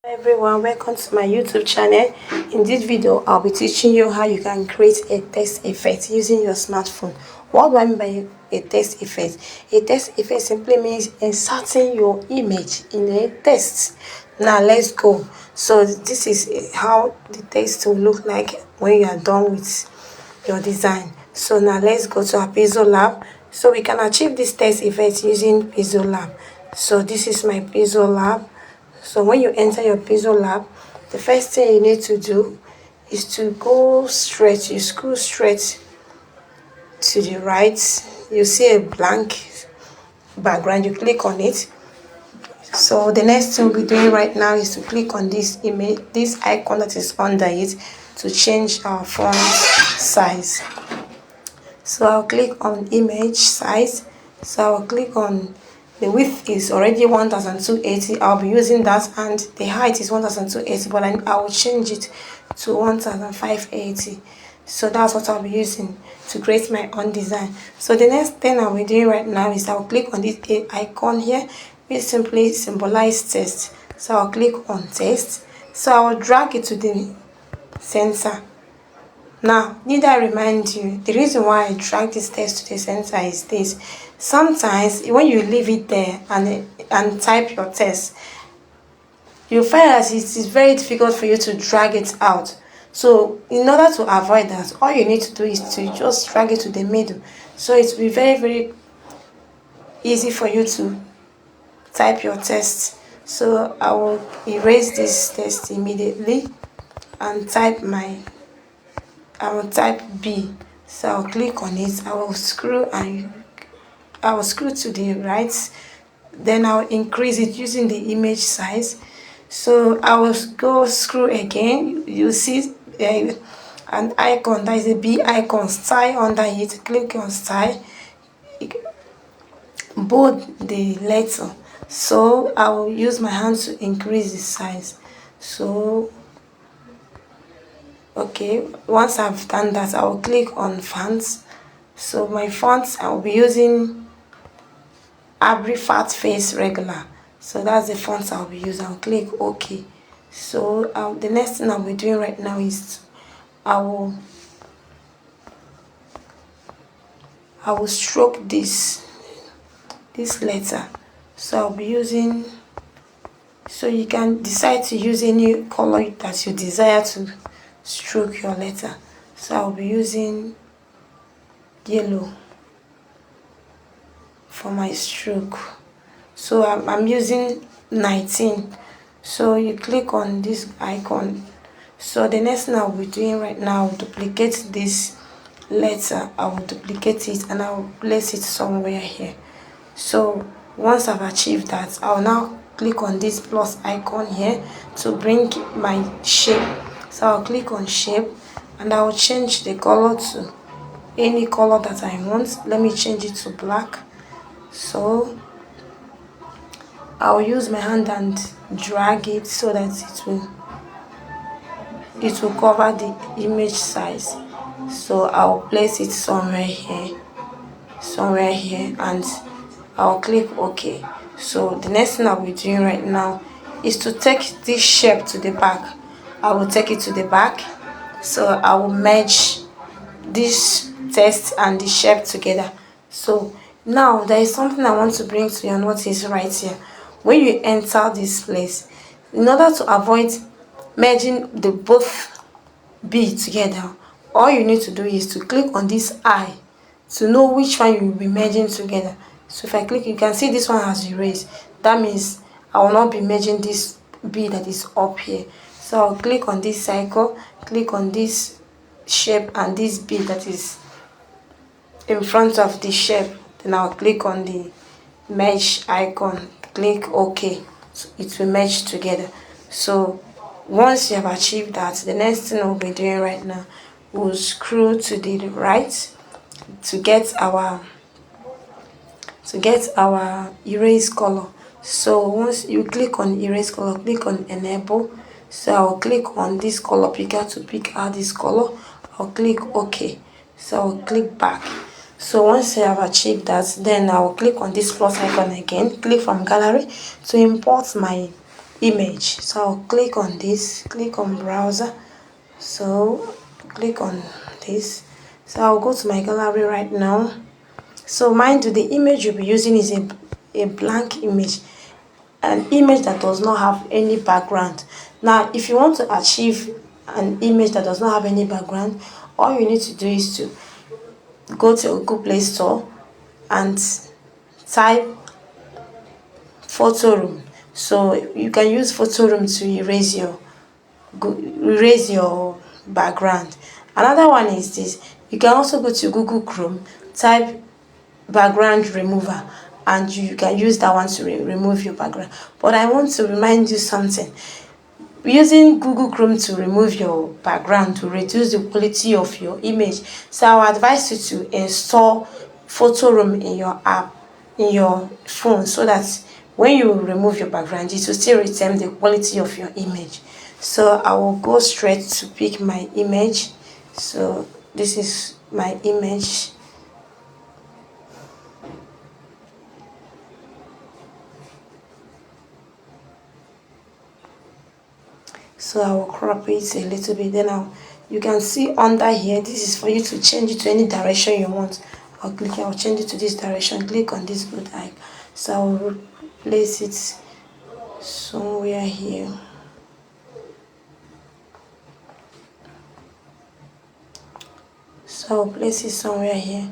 Hi everyone, welcome to my YouTube channel. In this video I'll be teaching you how you can create a text effect using your smartphone. What do I mean by a text effect? A text effect simply means inserting your image in a text. Now let's go. So this is how the text will look like when you are done with your design. So now let's go to our pixellab. So we can achieve this text effect using pixellab. So this is my pixellab. So when you enter your pixellab, the first thing you need to do is to go straight. You scroll straight to the right. You see a blank background. You click on it. So the next thing we'll be doing right now is to click on this image, this icon that is under it, to change our font size. So I'll click on image size. So I'll click on the width is already 1280. I'll be using that, and the height is 1280, but I will change it to 1580. So that's what I'll be using to create my own design. So the next thing I'll be doing right now is I'll click on this icon here, which simply symbolize text. So I'll click on text. So I will drag it to the center. Now, need I remind you, the reason why I drag this text to the center is this. Sometimes, when you leave it there and type your text, you find that it is very difficult for you to drag it out. So, in order to avoid that, all you need to do is to just drag it to the middle. So, it will be very, very easy for you to type your text. So, I will erase this text immediately and I will type B. So I'll click on it. I will scroll to the right. Then I'll increase it using the image size. So I will go scroll again. You see an icon, that is a B icon, style under it. Click on style. Bold the letter. So I will use my hand to increase the size. So okay, once I've done that, I will click on fonts. So my fonts, I will be using Abri Fat Face Regular. So that's the fonts I'll be using. I'll click OK. So the next thing I'll be doing right now is I will stroke this letter. So I'll be using, so you can decide to use any color that you desire to stroke your letter. So I'll be using yellow for my stroke. So I'm using 19. So you click on this icon. So the next thing I'll be doing right now, I'll duplicate this letter. I will duplicate it and I'll place it somewhere here. So once I've achieved that, I'll now click on this plus icon here to bring my shape. So I'll click on shape and I'll change the color to any color that I want. Let me change it to black. So I'll use my hand and drag it so that it will cover the image size. So I'll place it somewhere here, and I'll click OK. So the next thing I'll be doing right now is to take this shape to the back. I will take it to the back. So I will merge this text and the shape together. So now there is something I want to bring to your notice right here. When you enter this place, in order to avoid merging the both B together, all you need to do is to click on this eye to know which one you will be merging together. So if I click, you can see this one has erased. That means I will not be merging this B that is up here. So I'll click on this cycle, click on this shape and this B that is in front of the shape. Then I'll click on the merge icon, click OK. So it will merge together. So once you have achieved that, the next thing we'll be doing right now, we'll scroll to the right to get our erase color. So once you click on erase color, click on enable. So I'll click on this color picker to pick out this color. I'll click OK. So I'll click back. So once I have achieved that, then I'll click on this plus icon again, click from gallery to import my image. So I'll click on this, click on browser. So click on this. So I'll go to my gallery right now. So mind you, the image you'll be using is a blank image, an image that does not have any background. Now if you want to achieve an image that does not have any background, all you need to do is to go to Google Play Store and type photo room. So you can use photo room to erase your background. Another one is this: you can also go to Google Chrome, type background remover, and you can use that one to remove your background. But I want to remind you something: using Google Chrome to remove your background to reduce the quality of your image. So I would advise you to install photo room in your app, in your phone, so that when you remove your background it will still retain the quality of your image. So I will go straight to pick my image. So this is my image. So I will crop it a little bit. Then you can see under here, this is for you to change it to any direction you want. I'll change it to this direction. Click on this good icon. So I will place it somewhere here. So I'll place it somewhere here.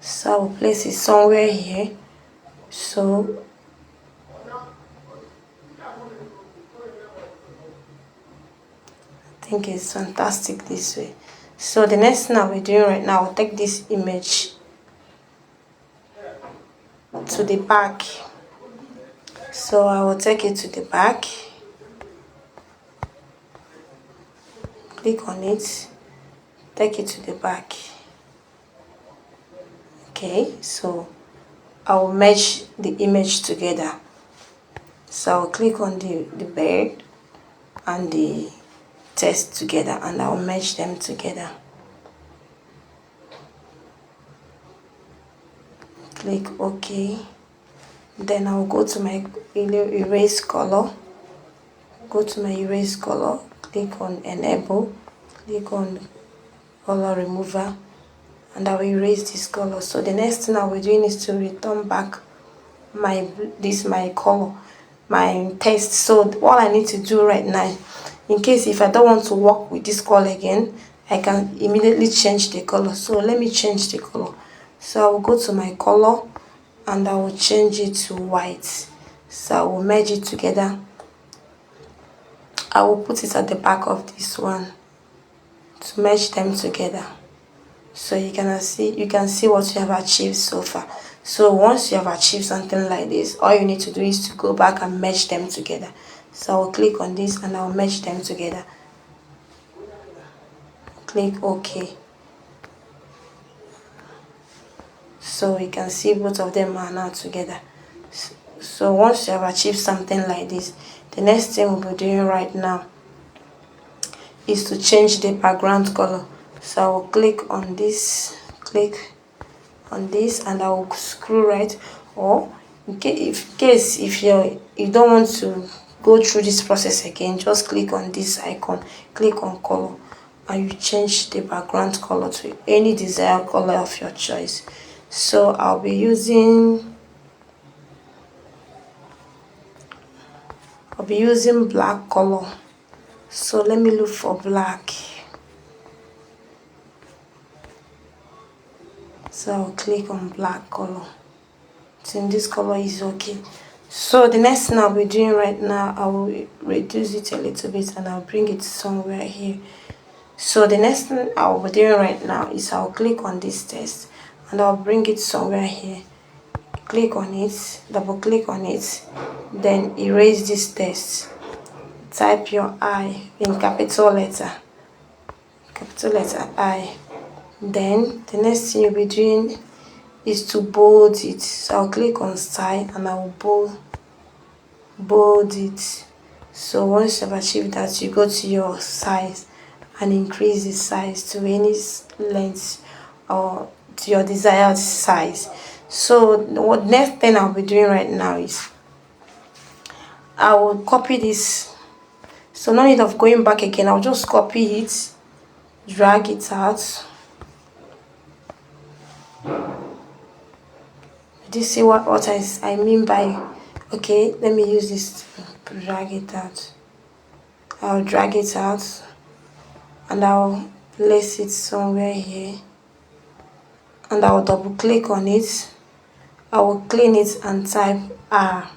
So I will place it somewhere here. So I think it's fantastic this way. So the next thing I'll be doing right now, I'll take this image to the back. So I will take it to the back, click on it, take it to the back. Okay, so I will merge the image together. So I'll click on the bird and the text together, and I'll merge them together. Click OK. Then I'll go to my erase color. Go to my erase color, click on enable, click on color remover, and I will erase this color. So the next thing I will be doing is to return back my color, my text. So what I need to do right now, in case if I don't want to work with this color again, I can immediately change the color. So let me change the color. So I will go to my color and I will change it to white. So I will merge it together. I will put it at the back of this one to merge them together. So you can see what you have achieved so far. So once you have achieved something like this, all you need to do is to go back and merge them together. So I'll click on this and I'll merge them together. Click OK. So you can see both of them are now together. So once you have achieved something like this, the next thing we'll be doing right now is to change the background color. So I will click on this, and I will screw right. Or in case if you don't want to go through this process again, just click on this icon, click on color, and you change the background color to any desired color of your choice. So I'll be using black color. So let me look for black. So I'll click on black color. So this color is okay. So the next thing I'll be doing right now, I will reduce it a little bit and I'll bring it somewhere here. So the next thing I'll be doing right now is I'll click on this text and I'll bring it somewhere here. Click on it, double click on it, then erase this text. Type your I in capital letter I. Then the next thing you'll be doing is to bold it. So I'll click on style and I will bold it. So once you've achieved that, you go to your size and increase the size to any length or to your desired size. So what next thing I'll be doing right now is I will copy this. So no need of going back again. I'll just copy it, drag it out. Do you see what I mean by, okay, let me use this to drag it out. I'll drag it out and I'll place it somewhere here, and I'll double click on it. I will clean it and type R.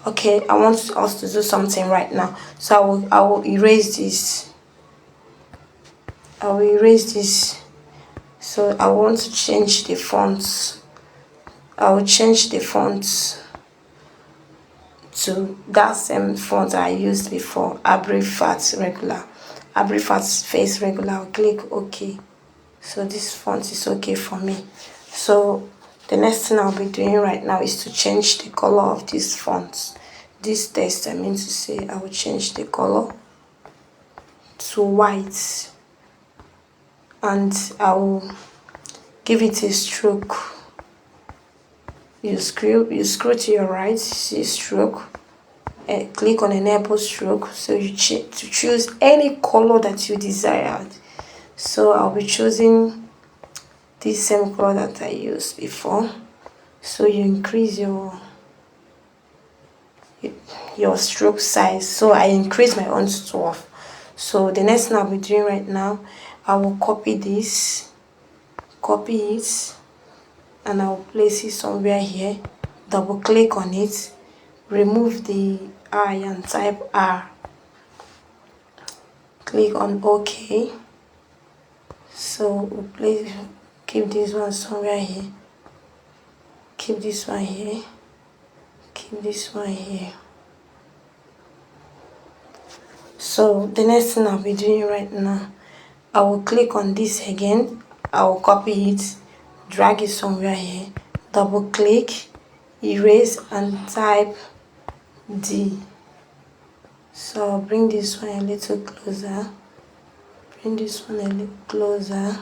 Okay, I want us to do something right now, so I will erase this. I will erase this. So I want to change the fonts. I will change the fonts to that same font I used before, Abrifat regular. Abrifat face regular. I'll click OK. So this font is okay for me. So the next thing I'll be doing right now is to change the color of this font. This text, I mean to say, I will change the color to white, and I will give it a stroke. You scroll to your right, see stroke, and click on enable stroke. So you to choose any color that you desired. So I'll be choosing this same color that I used before. So you increase your stroke size. So I increase my own to 12. So the next thing I'll be doing right now, I will copy this, copy it, and I'll place it somewhere here. Double click on it, remove the I and type R. Click on OK. So we'll place, keep this one somewhere here, keep this one here, keep this one here. So the next thing I'll be doing right now, I will click on this again. I will copy it, drag it somewhere here, double click, erase, and type D. So I'll bring this one a little closer, bring this one a little closer,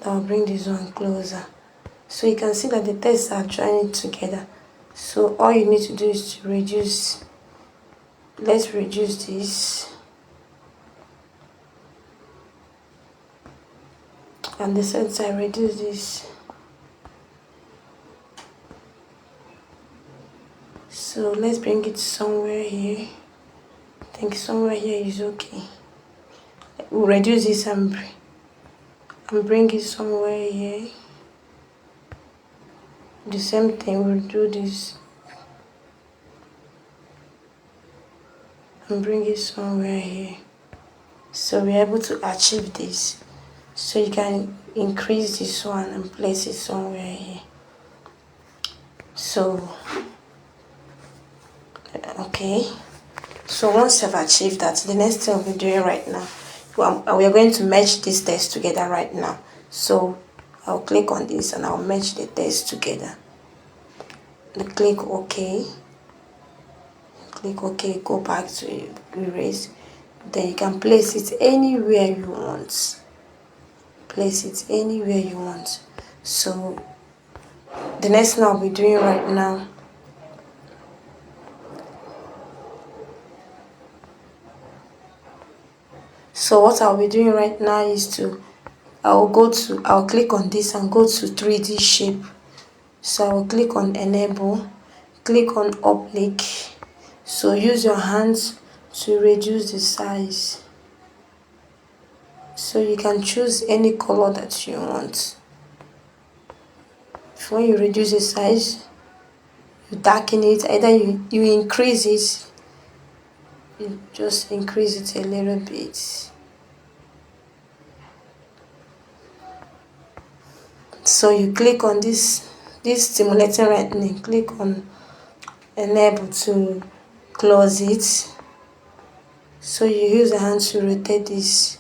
I'll bring this one closer. So you can see that the texts are joining together. So all you need to do is to reduce. Let's reduce this. And the sense I reduce this. So let's bring it somewhere here. I think somewhere here is okay. We'll reduce this and bring it somewhere here. The same thing, we'll do this and bring it somewhere here. So we're able to achieve this. So you can increase this one and place it somewhere here. So okay, so once I've achieved that, the next thing we'll be doing right now, we are going to merge these text together right now. So I'll click on this and I'll merge the text together. Click OK. Click OK, go back to erase. Then you can place it anywhere you want. Place it anywhere you want. So the next thing I'll be doing right now, so what I'll be doing right now is I'll click on this and go to 3D shape. So I will click on enable, click on oblique. So use your hands to reduce the size. So you can choose any color that you want. When you reduce the size, you darken it, either you increase it, you just increase it a little bit. So you click on this stimulating lightning, click on enable to close it. So you use the hand to rotate this.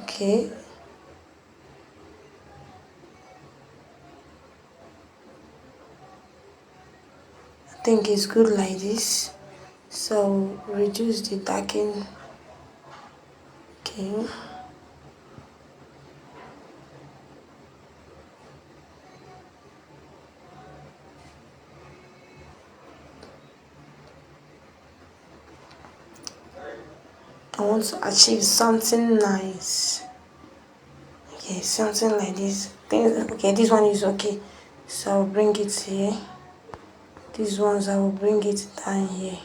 Okay. I think it's good like this. So reduce the darken. Okay. I want to achieve something nice. Okay, something like this. Okay, this one is okay. So I'll bring it here. These ones I will bring it down here.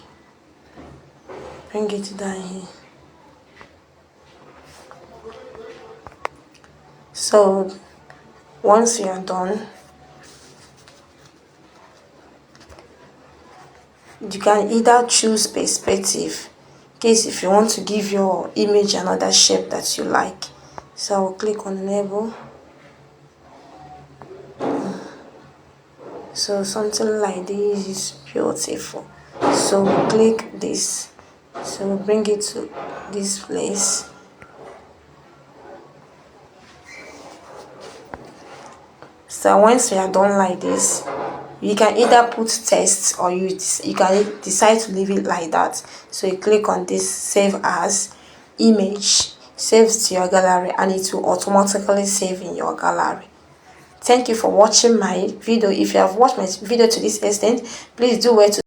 Bring it down here. So once you are done, you can either choose perspective in case if you want to give your image another shape that you like. So I'll click on enable. So something like this is beautiful. So click this. So bring it to this place. So once you are done like this, you can either put text or you can decide to leave it like that. So you click on this save as image, saves to your gallery, and it will automatically save in your gallery. Thank you for watching my video. If you have watched my video to this extent, please do well to